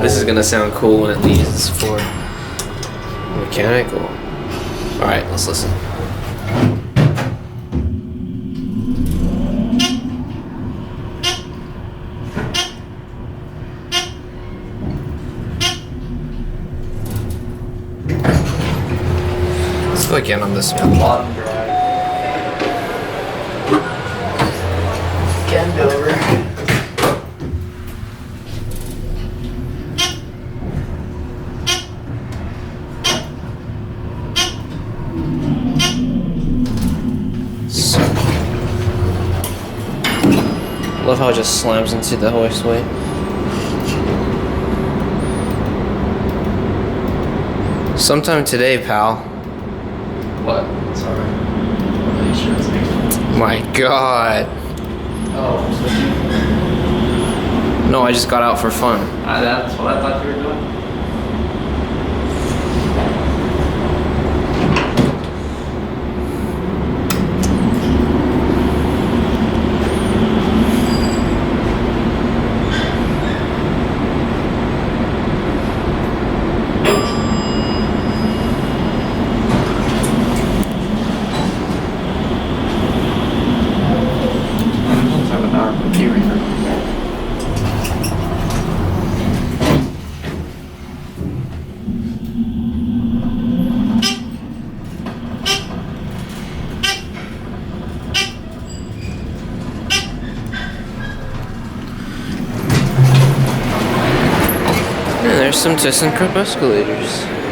This is gonna sound cool when it leaves. It's for mechanical. Alright, let's listen. Let's go again on this one. Bottom drive. Bend over. Love how it just slams into the hoistway. Sometime today, pal. What? Sorry. Make sure it's next. My God. Oh, No, I just got out for fun. that's what I thought you were doing. And there's some ThyssenKrupp escalators.